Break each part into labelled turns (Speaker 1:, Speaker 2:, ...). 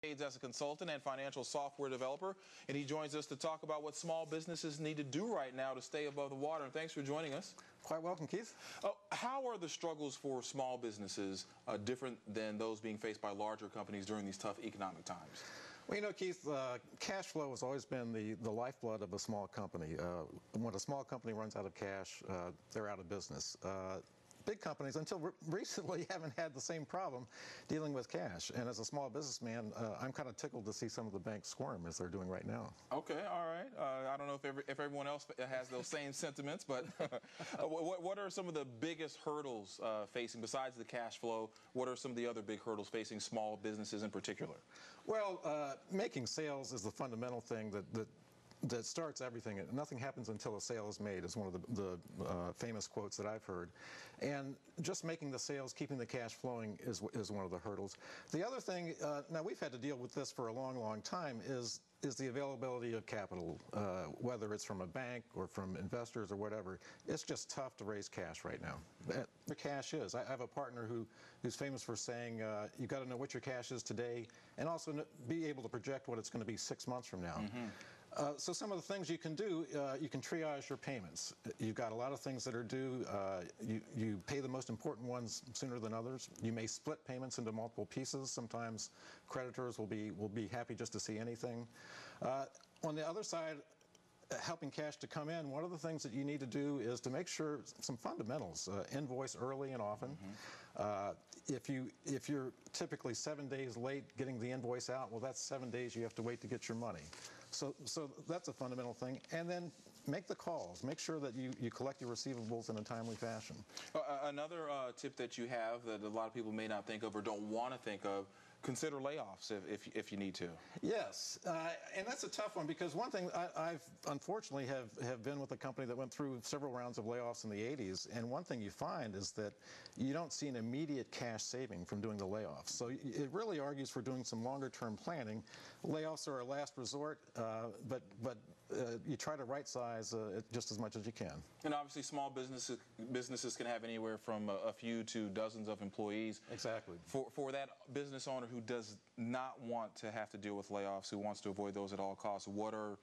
Speaker 1: As a consultant and financial software developer, and he joins us to talk about what small businesses need to do right now to stay above the water. And thanks for joining us.
Speaker 2: Quite welcome, Keith.
Speaker 1: How are the struggles for small businesses different than those being faced by larger companies during these tough economic times?
Speaker 2: Well, you know, Keith, cash flow has always been the lifeblood of a small company. When a small company runs out of cash, they're out of business. Big companies, until recently, haven't had the same problem dealing with cash. And as a small businessman, I'm kind of tickled to see some of the banks squirm as they're doing right now.
Speaker 1: Okay, all right. I don't know if everyone else has those same sentiments, but what are some of the biggest hurdles facing, besides the cash flow, what are some of the other big hurdles facing small businesses in particular?
Speaker 2: Well, making sales is the fundamental thing that starts everything. Nothing happens until a sale is made is one of the famous quotes that I've heard. And just making the sales, keeping the cash flowing is one of the hurdles. The other thing, now we've had to deal with this for a long, long time, is the availability of capital, whether it's from a bank or from investors or whatever. It's just tough to raise cash right now. The cash is. I have a partner who's famous for saying, you've got to know what your cash is today and also be able to project what it's going to be 6 months from now. Mm-hmm. So some of the things you can do, you can triage your payments. You've got a lot of things that are due. You pay the most important ones sooner than others. You may split payments into multiple pieces. Sometimes creditors will be happy just to see anything. On the other side, helping cash to come in, one of the things that you need to do is to make sure some fundamentals, invoice early and often. Mm-hmm. If you're typically 7 days late getting the invoice out, well, that's 7 days you have to wait to get your money. So that's a fundamental thing. And then make the calls. Make sure that you collect your receivables in a timely fashion.
Speaker 1: Another tip that you have that a lot of people may not think of or don't want to think of, consider layoffs if you need to.
Speaker 2: Yes, and that's a tough one because one thing I've unfortunately have been with a company that went through several rounds of layoffs in the 80s, and one thing you find is that you don't see an immediate cash saving from doing the layoffs. So it really argues for doing some longer-term planning. Layoffs are a last resort, but you try to right-size it just as much as you can.
Speaker 1: And obviously small businesses can have anywhere from a few to dozens of employees.
Speaker 2: Exactly.
Speaker 1: For that business owner who does not want to have to deal with layoffs, who wants to avoid those at all costs, what are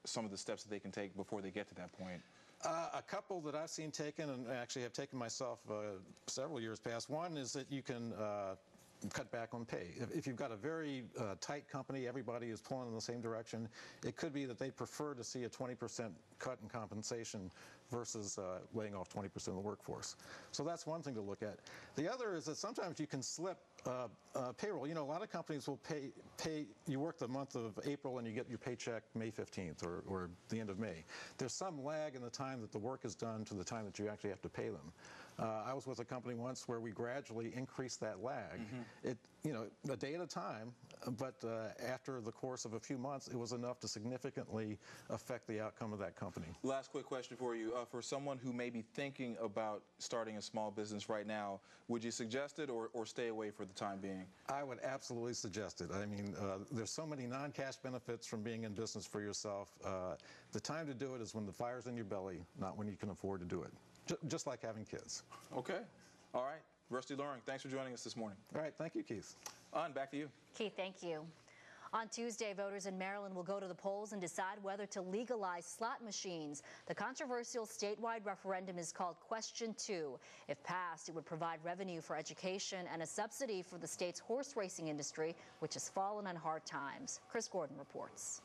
Speaker 1: some of the steps that they can take before they get to that point?
Speaker 2: A couple that I've seen taken, and actually have taken myself several years past. One is that you can cut back on pay. If you've got a very tight company, everybody is pulling in the same direction, it could be that they prefer to see a 20% cut in compensation versus laying off 20% of the workforce. So that's one thing to look at. The other is that sometimes you can slip payroll. You know, a lot of companies will pay you work the month of April and you get your paycheck May 15th or the end of May. There's some lag in the time that the work is done to the time that you actually have to pay them. I was with a company once where we gradually increased that lag. Mm-hmm. You know, a day at a time, but after the course of a few months, it was enough to significantly affect the outcome of that company.
Speaker 1: Last quick question for you. For someone who may be thinking about starting a small business right now, would you suggest it or stay away for the time being?
Speaker 2: I would absolutely suggest it. I mean, there's so many non-cash benefits from being in business for yourself. The time to do it is when the fire's in your belly, not when you can afford to do it. Just like having kids.
Speaker 1: Okay. All right. Rusty Luhring, thanks for joining us this morning.
Speaker 2: All right. Thank you, Keith.
Speaker 1: Back to you.
Speaker 3: Keith, thank you. On Tuesday, voters in Maryland will go to the polls and decide whether to legalize slot machines. The controversial statewide referendum is called Question 2. If passed, it would provide revenue for education and a subsidy for the state's horse racing industry, which has fallen on hard times. Chris Gordon reports.